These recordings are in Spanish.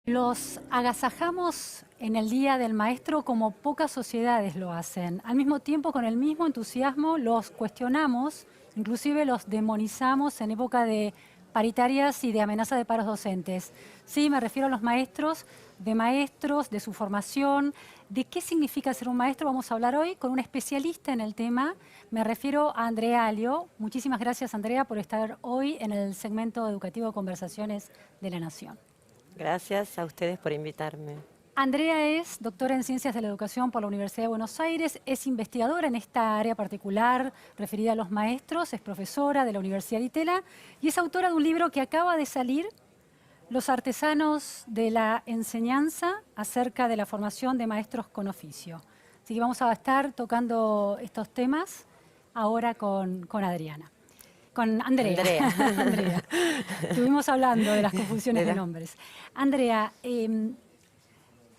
Los agasajamos en el Día del Maestro como pocas sociedades lo hacen. Al mismo tiempo, con el mismo entusiasmo, los cuestionamos, inclusive los demonizamos en época de paritarias y de amenaza de paros docentes. Sí, me refiero a los maestros, de su formación, de qué significa ser un maestro. Vamos a hablar hoy con un especialista en el tema. Me refiero a Andrea Alio. Muchísimas gracias, Andrea, por estar hoy en el segmento educativo de Conversaciones de la Nación. Gracias a ustedes por invitarme. Andrea es doctora en Ciencias de la Educación por la Universidad de Buenos Aires, es investigadora en esta área particular referida a los maestros, es profesora de la Universidad de Itela y es autora de un libro que acaba de salir, Los artesanos de la enseñanza, acerca de la formación de maestros con oficio. Así que vamos a estar tocando estos temas ahora con Adriana. Con Andrea. Andrea. Andrea. Estuvimos hablando de las confusiones De de la- nombres. Andrea,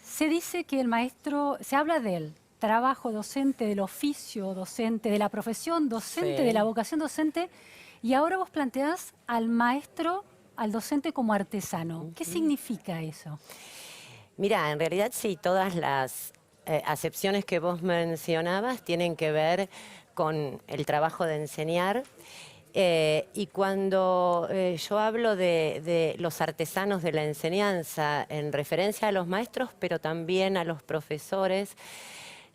se dice que el maestro, se habla del trabajo docente, del oficio docente, de la profesión docente, de la Sí. vocación docente, y ahora vos planteás al maestro, al docente como artesano. ¿Qué significa eso? Mira, en realidad sí, todas las acepciones que vos mencionabas tienen que ver con el trabajo de enseñar. Y cuando yo hablo de los artesanos de la enseñanza en referencia a los maestros, pero también a los profesores,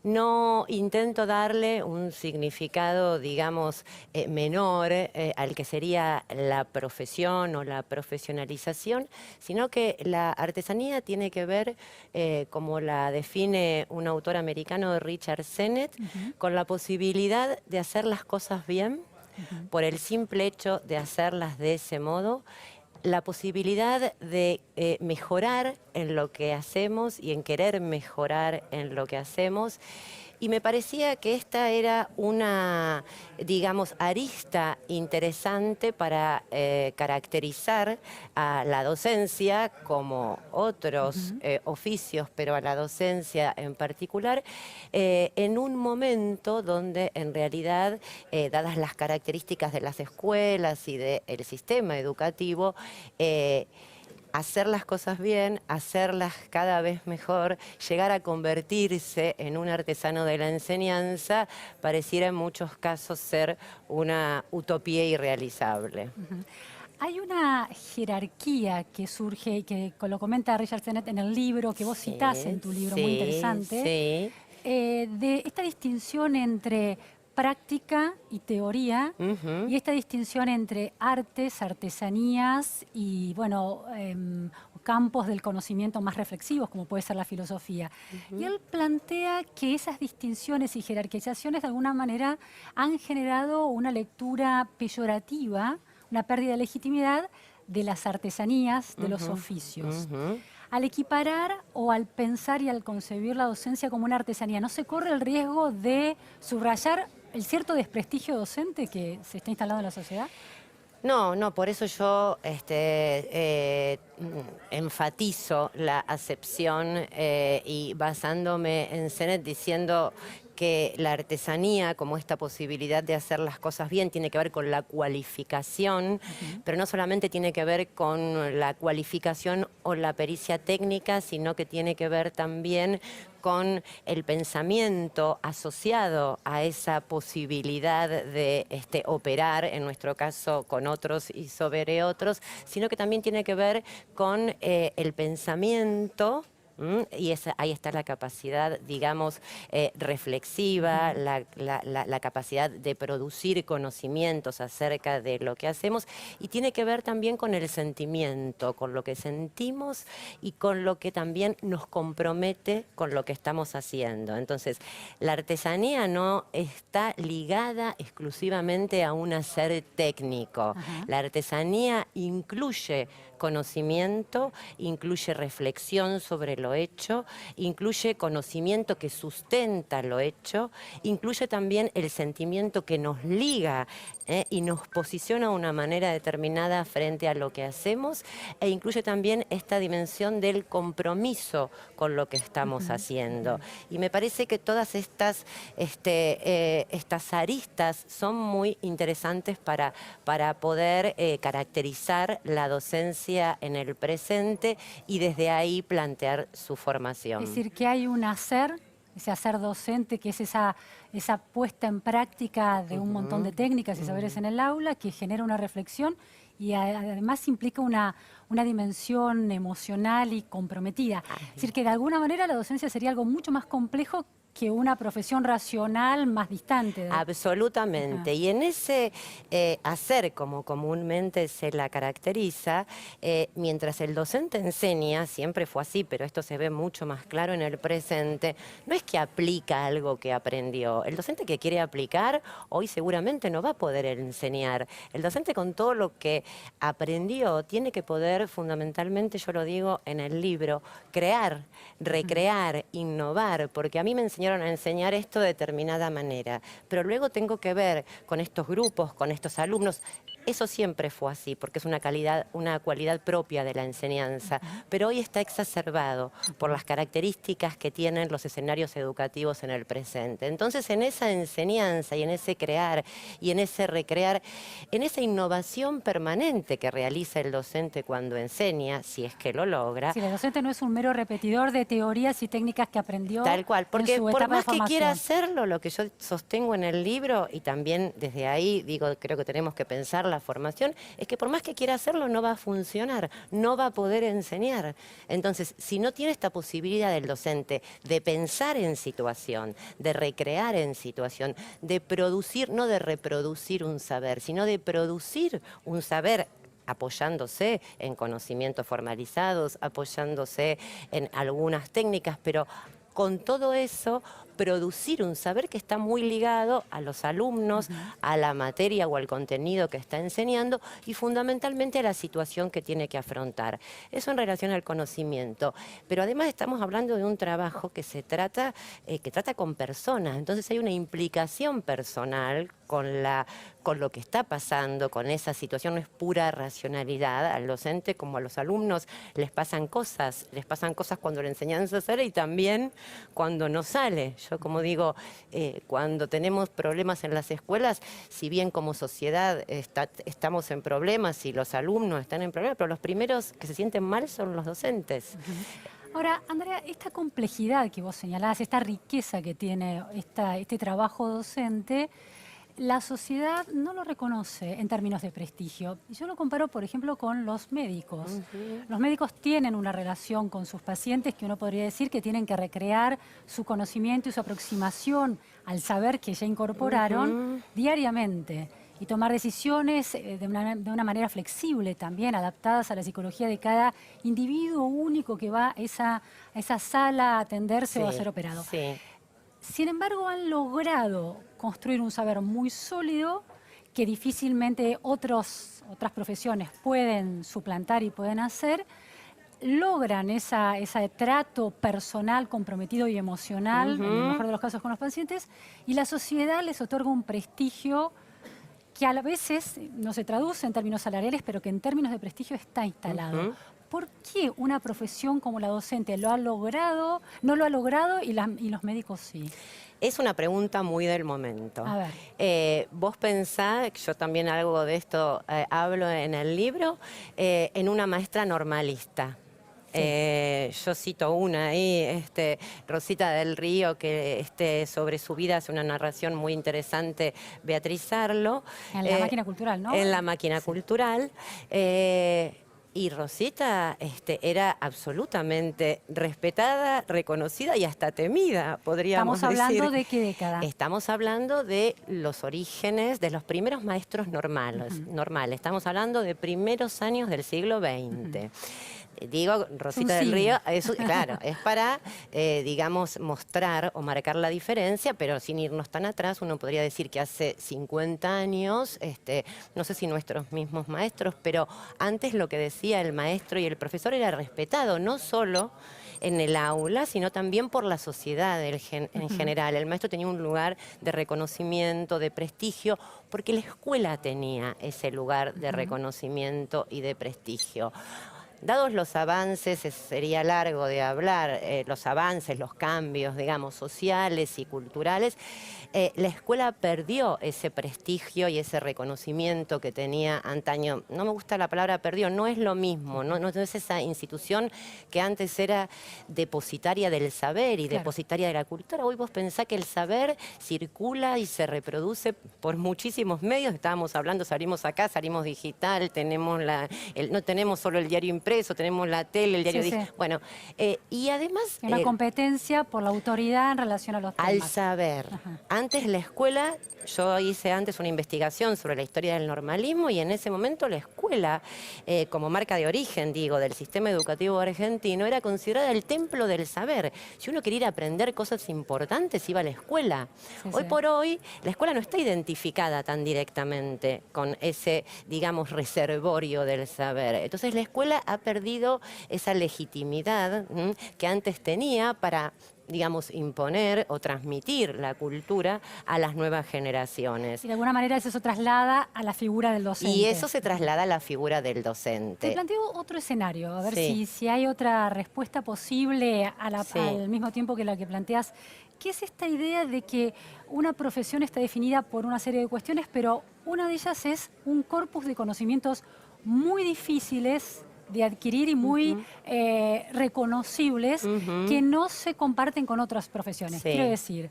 no intento darle un significado, digamos, menor al que sería la profesión o la profesionalización, sino que la artesanía tiene que ver, como la define un autor americano, Richard Sennett, con la posibilidad de hacer las cosas bien por el simple hecho de hacerlas de ese modo, la posibilidad de mejorar en lo que hacemos y en querer mejorar en lo que hacemos. Y me parecía que esta era una, digamos, arista interesante para caracterizar a la docencia, como otros oficios, pero a la docencia en particular, en un momento donde en realidad, dadas las características de las escuelas y del sistema educativo, hacer las cosas bien, hacerlas cada vez mejor, llegar a convertirse en un artesano de la enseñanza, pareciera en muchos casos ser una utopía irrealizable. Hay una jerarquía que surge y que lo comenta Richard Sennett en el libro que vos citás Sí, en tu libro, muy sí, interesante, sí. de esta distinción entre práctica y teoría Ujú, y esta distinción entre artes, artesanías y, bueno, campos del conocimiento más reflexivos, como puede ser la filosofía. Y ujú. él plantea que esas distinciones y jerarquizaciones de alguna manera han generado una lectura peyorativa, una pérdida de legitimidad de las artesanías, de los Ujú, oficios. ujú. Al equiparar o al pensar y al concebir la docencia como una artesanía, ¿no se corre el riesgo de subrayar el cierto desprestigio docente que se está instalando en la sociedad? No, no, por eso yo enfatizo la acepción y basándome en Sennett diciendo que la artesanía, como esta posibilidad de hacer las cosas bien, tiene que ver con la cualificación, pero no solamente tiene que ver con la cualificación o la pericia técnica, sino que tiene que ver también con el pensamiento asociado a esa posibilidad de operar, en nuestro caso con otros y sobre otros, sino que también tiene que ver con el pensamiento. Y ahí está la capacidad, digamos, reflexiva, la capacidad de producir conocimientos acerca de lo que hacemos, y tiene que ver también con el sentimiento, con lo que sentimos y con lo que también nos compromete con lo que estamos haciendo. Entonces, la artesanía no está ligada exclusivamente a un hacer técnico. Ajá. La artesanía incluye conocimiento, incluye reflexión sobre lo hecho, incluye conocimiento que sustenta lo hecho, incluye también el sentimiento que nos liga y nos posiciona de una manera determinada frente a lo que hacemos, e incluye también esta dimensión del compromiso con lo que estamos haciendo. Y me parece que todas estas aristas son muy interesantes para poder caracterizar la docencia en el presente y desde ahí plantear su formación. Es decir, que hay un hacer, ese hacer docente, que es esa puesta en práctica de un montón de técnicas y saberes en el aula, que genera una reflexión y además implica una dimensión emocional y comprometida. Es decir, que de alguna manera la docencia sería algo mucho más complejo que una profesión racional más distante. Absolutamente. Y en ese hacer, como comúnmente se la caracteriza, mientras el docente enseña, siempre fue así, pero esto se ve mucho más claro en el presente, no es que aplica algo que aprendió. El docente que quiere aplicar, hoy seguramente no va a poder enseñar. El docente con todo lo que aprendió, tiene que poder, fundamentalmente, yo lo digo en el libro, crear, recrear, innovar, porque a mí me enseñaron a enseñar esto de determinada manera, pero luego tengo que ver con estos grupos, con estos alumnos. Eso siempre fue así, porque es una cualidad propia de la enseñanza, pero hoy está exacerbado por las características que tienen los escenarios educativos en el presente. Entonces, en esa enseñanza y en ese crear y en ese recrear, en esa innovación permanente que realiza el docente cuando enseña, si es que lo logra. Si el docente no es un mero repetidor de teorías y técnicas que aprendió. Tal cual, porque en su por etapa más de que quiera formación. hacerlo, lo que yo sostengo en el libro, y también desde ahí digo, creo que tenemos que pensar la formación, es que por más que quiera hacerlo no va a funcionar, no va a poder enseñar. Entonces, si no tiene esta posibilidad del docente de pensar en situación, de recrear en situación, de producir, no de reproducir un saber, sino de producir un saber apoyándose en conocimientos formalizados, apoyándose en algunas técnicas, pero con todo eso producir un saber que está muy ligado a los alumnos, a la materia o al contenido que está enseñando y fundamentalmente a la situación que tiene que afrontar. Eso en relación al conocimiento. Pero además estamos hablando de un trabajo que trata con personas. Entonces hay una implicación personal con lo que está pasando, con esa situación. No es pura racionalidad. Al docente como a los alumnos les pasan cosas cuando la enseñanza sale y también cuando no sale. Yo, como digo, cuando tenemos problemas en las escuelas, si bien como sociedad estamos en problemas y los alumnos están en problemas, pero los primeros que se sienten mal son los docentes. Ahora, Andrea, esta complejidad que vos señalás, esta riqueza que tiene este trabajo docente, la sociedad no lo reconoce en términos de prestigio. Yo lo comparo, por ejemplo, con los médicos. Los médicos tienen una relación con sus pacientes que uno podría decir que tienen que recrear su conocimiento y su aproximación al saber que ya incorporaron diariamente y tomar decisiones de una manera flexible también, adaptadas a la psicología de cada individuo único que va a esa sala a atenderse o a ser operado. Sí. Sin embargo, han logrado construir un saber muy sólido que difícilmente otras profesiones pueden suplantar y pueden hacer. Logran ese trato personal, comprometido y emocional, en el mejor de los casos con los pacientes, y la sociedad les otorga un prestigio que a veces no se traduce en términos salariales, pero que en términos de prestigio está instalado. ¿Por qué una profesión como la docente no lo ha logrado y los médicos sí? Es una pregunta muy del momento. A ver. Vos pensás, yo también algo de esto hablo en el libro, en una maestra normalista. Yo cito una ahí, Rosita del Río, que sobre su vida hace una narración muy interesante, Beatriz Arlo. En la máquina cultural, ¿no? En la máquina cultural. Y Rosita era absolutamente respetada, reconocida y hasta temida, podríamos decir. ¿Estamos hablando de qué década? Estamos hablando de los orígenes, de los primeros maestros normales. Estamos hablando de primeros años del siglo XX. Digo, Rosita del sí. Río, eso, claro, es para, digamos, mostrar o marcar la diferencia, pero sin irnos tan atrás, uno podría decir que hace 50 años, no sé si nuestros mismos maestros, pero antes lo que decía el maestro y el profesor era respetado, no solo en el aula, sino también por la sociedad en general. El maestro tenía un lugar de reconocimiento, de prestigio, porque la escuela tenía ese lugar de reconocimiento y de prestigio. Dados los avances, sería largo de hablar, los avances, los cambios, digamos, sociales y culturales, la escuela perdió ese prestigio y ese reconocimiento que tenía antaño. No me gusta la palabra perdió, no es lo mismo, no es esa institución que antes era depositaria del saber y Claro. depositaria de la cultura. Hoy vos pensás que el saber circula y se reproduce por muchísimos medios. Estábamos hablando, salimos acá, salimos digital, tenemos no tenemos solo el diario impreso, tenemos la tele, el diario Sí, sí. digital. Bueno, y además... Una competencia por la autoridad en relación a los al temas. saber. Ajá. Antes la escuela, yo hice antes una investigación sobre la historia del normalismo y en ese momento la escuela, como marca de origen, digo, del sistema educativo argentino, era considerada el templo del saber. Si uno quería ir a aprender cosas importantes, iba a la escuela. Sí, Hoy sí. por hoy, la escuela no está identificada tan directamente con ese, digamos, reservorio del saber. Entonces la escuela ha perdido esa legitimidad que antes tenía para, digamos, imponer o transmitir la cultura a las nuevas generaciones. Y de alguna manera eso se traslada a la figura del docente. Y eso se traslada a la figura del Te docente. planteo otro escenario, a ver Sí. si hay otra respuesta posible Sí. al mismo tiempo que la que planteas. ¿Qué es esta idea de que una profesión está definida por una serie de cuestiones, pero una de ellas es un corpus de conocimientos muy difíciles de adquirir y muy reconocibles que no se comparten con otras profesiones? Sí. Quiero decir,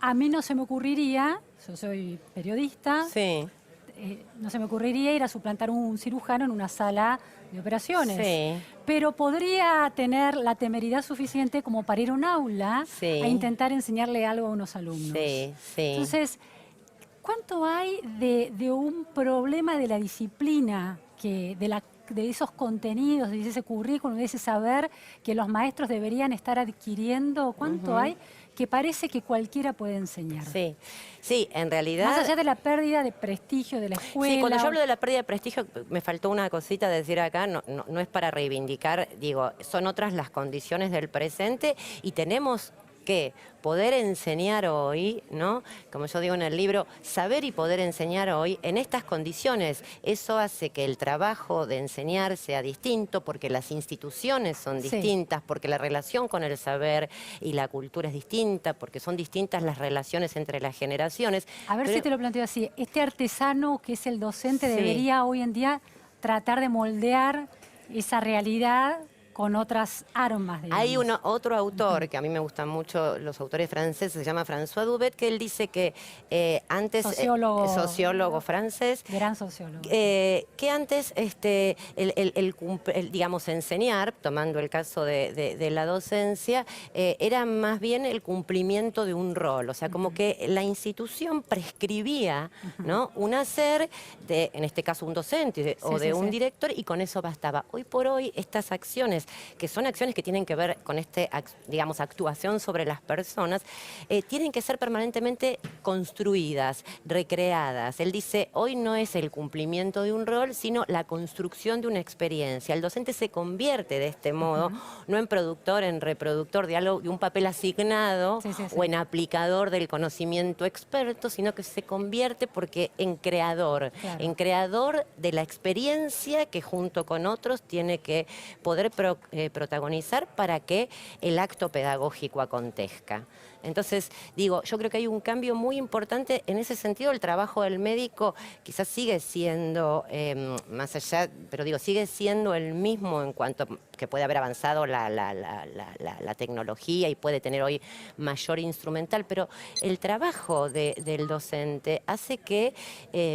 a mí no se me ocurriría, yo soy periodista, Sí. no se me ocurriría ir a suplantar un cirujano en una sala de operaciones. Sí. Pero podría tener la temeridad suficiente como para ir a un aula Sí. a intentar enseñarle algo a unos alumnos. Sí, sí. Entonces, ¿cuánto hay de un problema de la disciplina, de esos contenidos, de ese currículum, de ese saber que los maestros deberían estar adquiriendo? ¿Cuánto hay que parece que cualquiera puede enseñar? Sí, sí, en realidad... Más allá de la pérdida de prestigio de la escuela. Sí, cuando yo hablo de la pérdida de prestigio, me faltó una cosita de decir acá, no es para reivindicar, digo, son otras las condiciones del presente y tenemos que poder enseñar hoy, ¿no? Como yo digo en el libro, saber y poder enseñar hoy en estas condiciones. Eso hace que el trabajo de enseñar sea distinto, porque las instituciones son Sí. distintas, porque la relación con el saber y la cultura es distinta, porque son distintas las relaciones entre las generaciones. A ver Pero- si te lo planteo así. Este artesano que es el docente Sí. debería hoy en día tratar de moldear esa realidad con otras armas, digamos. Hay otro autor, que a mí me gustan mucho los autores franceses, se llama François Dubet, que él dice que antes... sociólogo francés. Gran sociólogo. Que antes, digamos, enseñar, tomando el caso de la docencia, era más bien el cumplimiento de un rol. O sea, como que la institución prescribía, ¿no?, un hacer de, en este caso, un docente o Sí, de sí, un sí. director, y con eso bastaba. Hoy por hoy, estas acciones, que son acciones que tienen que ver con digamos, actuación sobre las personas, tienen que ser permanentemente construidas, recreadas. Él dice, hoy no es el cumplimiento de un rol, sino la construcción de una experiencia. El docente se convierte de este modo, no en productor, en reproductor de algo, de un papel asignado, Sí, sí, sí. o en aplicador del conocimiento experto, sino que se convierte en creador, Claro. en creador de la experiencia que junto con otros tiene que poder protagonizar para que el acto pedagógico acontezca. Entonces, digo, yo creo que hay un cambio muy importante en ese sentido. El trabajo del médico quizás sigue siendo, más allá, pero digo, sigue siendo el mismo en cuanto que puede haber avanzado la tecnología y puede tener hoy mayor instrumental, pero el trabajo del docente hace que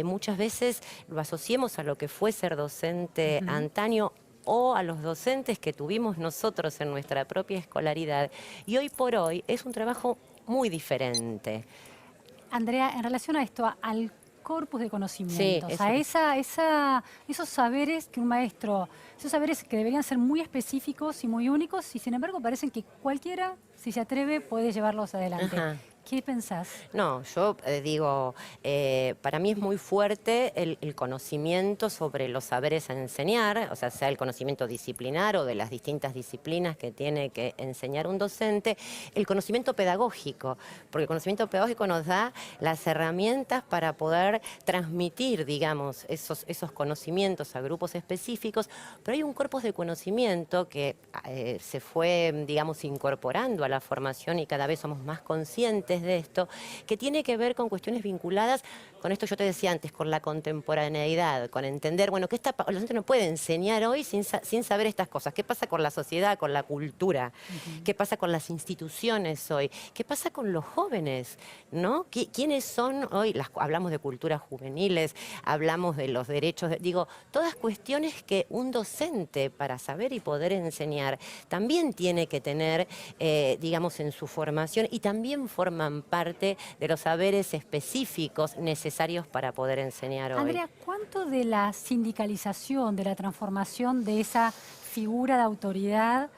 muchas veces lo asociemos a lo que fue ser docente antaño, o a los docentes que tuvimos nosotros en nuestra propia escolaridad. Y hoy por hoy es un trabajo muy diferente. Andrea, en relación a esto, corpus de conocimientos, eso. esos saberes que un maestro, esos saberes que deberían ser muy específicos y muy únicos, y sin embargo parecen que cualquiera, si se atreve, puede llevarlos adelante. Ajá. ¿Qué pensás? No, yo digo, para mí es muy fuerte el conocimiento sobre los saberes a enseñar, o sea el conocimiento disciplinar o de las distintas disciplinas que tiene que enseñar un docente, el conocimiento pedagógico, porque el conocimiento pedagógico nos da las herramientas para poder transmitir, digamos, esos conocimientos a grupos específicos, pero hay un corpus de conocimiento que se fue, digamos, incorporando a la formación y cada vez somos más conscientes de esto, que tiene que ver con cuestiones vinculadas con esto yo te decía antes, con la contemporaneidad, con entender, bueno, que el docente no puede enseñar hoy sin saber estas cosas. ¿Qué pasa con la sociedad, con la cultura? ¿Qué pasa con las instituciones hoy? ¿Qué pasa con los jóvenes? ¿No? ¿Quiénes son hoy? Hablamos de culturas juveniles, hablamos de los derechos, digo, todas cuestiones que un docente para saber y poder enseñar también tiene que tener, digamos, en su formación y también forman parte de los saberes específicos necesarios para poder enseñar hoy. Andrea, ¿cuánto de la sindicalización, de la transformación de esa figura de autoridad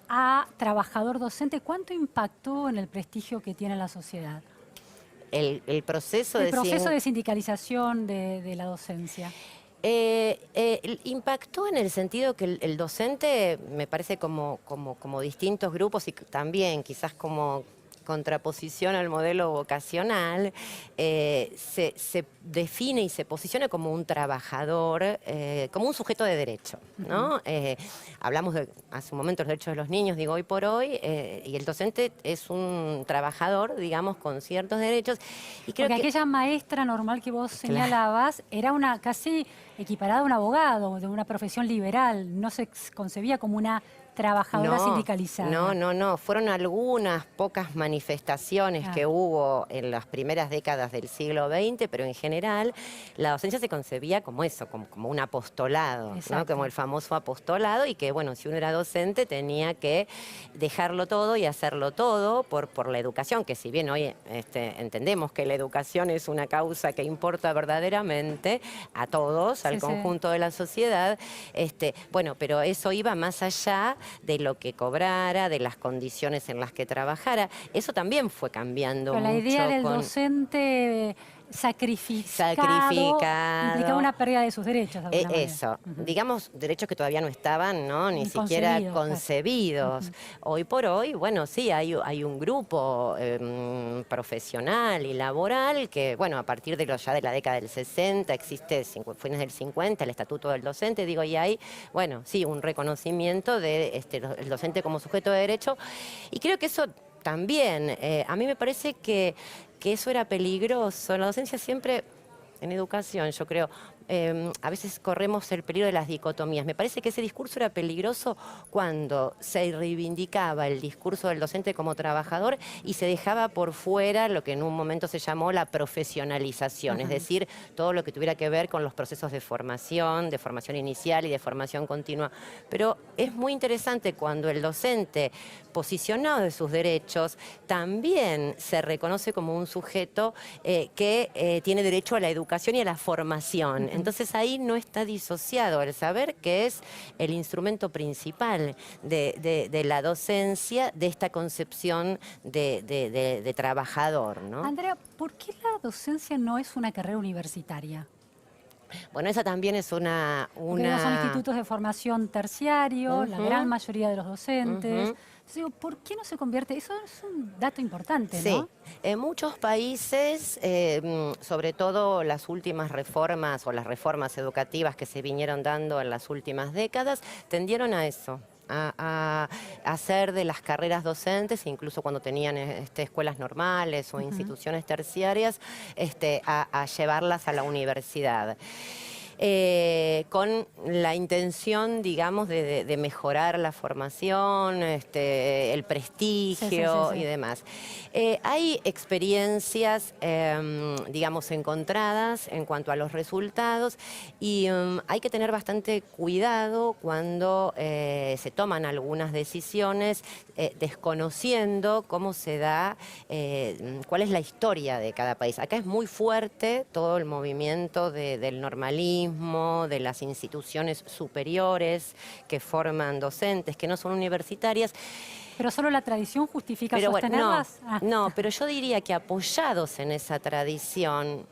a trabajador docente, cuánto impactó en el prestigio que tiene la sociedad? El proceso de sindicalización de la docencia. Impactó en el sentido que el docente, me parece como distintos grupos y también quizás como contraposición al modelo vocacional, se define y se posiciona como un trabajador, como un sujeto de derecho, ¿no? Hablamos hace un momento de los derechos de los niños, digo hoy por hoy, y el docente es un trabajador, digamos, con ciertos derechos. Y creo Porque que aquella maestra normal que vos señalabas era una casi equiparada a un abogado, de una profesión liberal, no se concebía como una trabajadora sindicalizada. No. Fueron algunas pocas manifestaciones que hubo en las primeras décadas del siglo XX, pero en general la docencia se concebía como eso, como un apostolado, ¿no? Como el famoso apostolado, y que, bueno, si uno era docente tenía que dejarlo todo y hacerlo todo por la educación, que si bien hoy entendemos que la educación es una causa que importa verdaderamente a todos, al conjunto de la sociedad, bueno, pero eso iba más allá de lo que cobrara, de las condiciones en las que trabajara. Eso también fue cambiando mucho. La idea del docente sacrificado implicaba una pérdida de sus derechos. Eso, digamos, derechos que todavía no estaban, ¿no? Ni siquiera concebidos. Hoy por hoy, bueno, sí, hay un grupo profesional y laboral que, bueno, a partir de ya de la década del 60, existe, fines del 50, el Estatuto del Docente, digo, y hay, bueno, sí, un reconocimiento de el docente como sujeto de derecho, y creo que eso también, a mí me parece que eso era peligroso. En la docencia siempre, en educación, yo creo, a veces corremos el peligro de las dicotomías. Me parece que ese discurso era peligroso cuando se reivindicaba el discurso del docente como trabajador y se dejaba por fuera lo que en un momento se llamó la profesionalización, es decir, todo lo que tuviera que ver con los procesos de formación inicial y de formación continua. Pero es muy interesante cuando el docente, posicionado de sus derechos, también se reconoce como un sujeto que tiene derecho a la educación y a la formación. Entonces ahí no está disociado el saber, que es el instrumento principal de la docencia, de esta concepción de trabajador, ¿no? Andrea, ¿por qué la docencia no es una carrera universitaria? Bueno, esa también es una... Porque son institutos de formación terciario, la gran mayoría de los docentes. Entonces digo, ¿por qué no se convierte? Eso es un dato importante, ¿no? Sí, en muchos países, sobre todo las últimas reformas o las reformas educativas que se vinieron dando en las últimas décadas, tendieron a eso. A hacer de las carreras docentes, incluso cuando tenían escuelas normales o instituciones terciarias, a llevarlas a la universidad. con la intención, digamos, de mejorar la formación, el prestigio y demás. Hay experiencias, digamos, encontradas en cuanto a los resultados y hay que tener bastante cuidado cuando se toman algunas decisiones desconociendo cómo se da, cuál es la historia de cada país. Acá es muy fuerte todo el movimiento del normalismo, de las instituciones superiores que forman docentes, que no son universitarias. ¿Pero solo la tradición justifica Pero bueno, sostenerlas? no, pero yo diría que apoyados en esa tradición,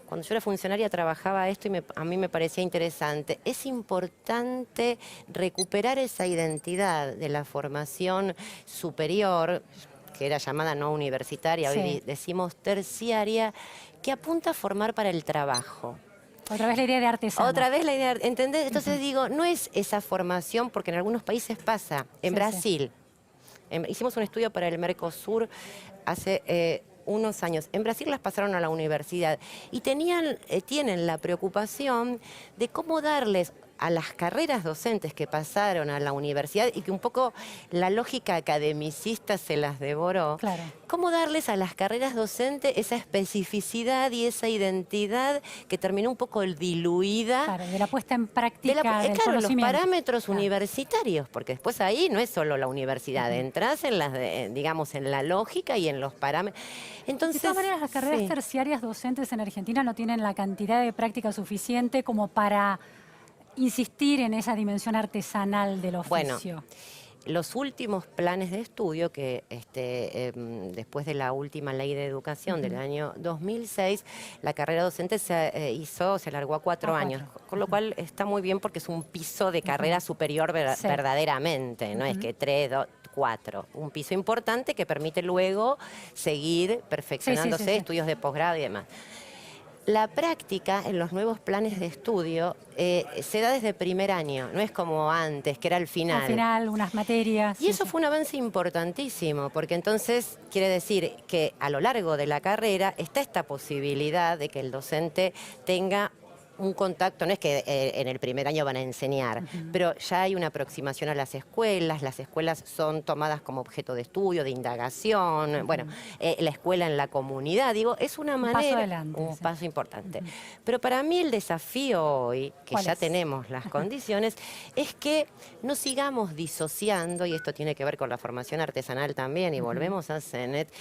cuando yo era funcionaria trabajaba esto y a mí me parecía interesante. Es importante recuperar esa identidad de la formación superior, que era llamada no universitaria, hoy decimos terciaria, que apunta a formar para el trabajo. Otra vez la idea de artesano. Otra vez la idea, ¿entendés? Entonces digo, no es esa formación, porque en algunos países pasa. En Brasil, hicimos un estudio para el Mercosur hace unos años. En Brasil las pasaron a la universidad y tienen la preocupación de cómo darles a las carreras docentes que pasaron a la universidad y que un poco la lógica academicista se las devoró, claro. Cómo darles a las carreras docentes esa especificidad y esa identidad que terminó un poco diluida. Claro, de la puesta en práctica del claro, los conocimiento. parámetros universitarios, porque después ahí no es solo la universidad, entras en las, digamos, en la lógica y en los parámetros. Entonces, de todas maneras, las carreras terciarias docentes en Argentina no tienen la cantidad de práctica suficiente como para insistir en esa dimensión artesanal del oficio. Bueno, los últimos planes de estudio que después de la última ley de educación del año 2006, la carrera docente se alargó a 4 años, con lo cual está muy bien porque es un piso de carrera superior verdaderamente, no es que 3, 2, 4, un piso importante que permite luego seguir perfeccionándose, estudios de posgrado y demás. La práctica en los nuevos planes de estudio se da desde primer año, no es como antes, que era al final. Al final, unas materias. Y eso fue un avance importantísimo, porque entonces quiere decir que a lo largo de la carrera está esta posibilidad de que el docente tenga un contacto, no es que en el primer año van a enseñar, pero ya hay una aproximación a las escuelas son tomadas como objeto de estudio, de indagación, bueno, la escuela en la comunidad, digo, es una manera, un paso importante. Pero para mí el desafío hoy, que ya tenemos las condiciones, es que no sigamos disociando, y esto tiene que ver con la formación artesanal también, y volvemos a CENET,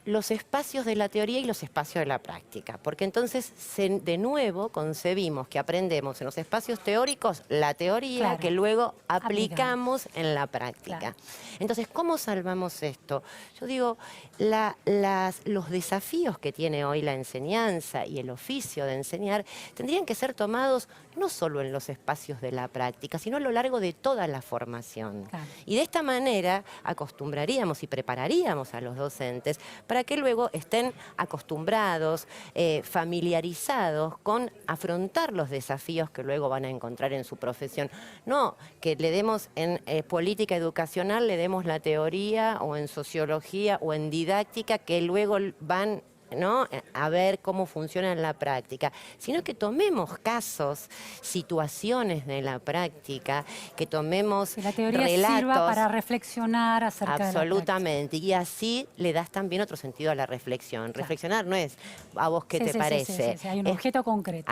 los espacios de la teoría y los espacios de la práctica, porque entonces de nuevo concebimos que aprendemos en los espacios teóricos la teoría que luego aplicamos en la práctica. Entonces, ¿cómo salvamos esto? Yo digo, los desafíos que tiene hoy la enseñanza y el oficio de enseñar tendrían que ser tomados no solo en los espacios de la práctica, sino a lo largo de toda la formación. Y de esta manera acostumbraríamos y prepararíamos a los docentes para que luego estén acostumbrados, familiarizados con afrontar los desafíos que luego van a encontrar en su profesión. No que le demos en política educacional, le demos la teoría, o en sociología o en didáctica, que luego van a ver cómo funciona en la práctica, sino que tomemos casos, situaciones de la práctica, que tomemos la teoría relatos, sirva para reflexionar acerca de la práctica. Absolutamente, y así le das también otro sentido a la reflexión. Reflexionar no es a vos qué te parece. Hay un objeto concreto.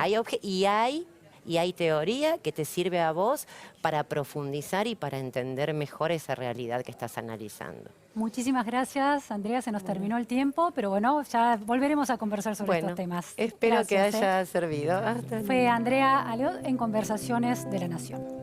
Y hay teoría que te sirve a vos para profundizar y para entender mejor esa realidad que estás analizando. Muchísimas gracias, Andrea. Se nos terminó el tiempo, pero bueno, ya volveremos a conversar sobre estos temas. Espero que haya servido. Fue Andrea Aleod en Conversaciones de la Nación.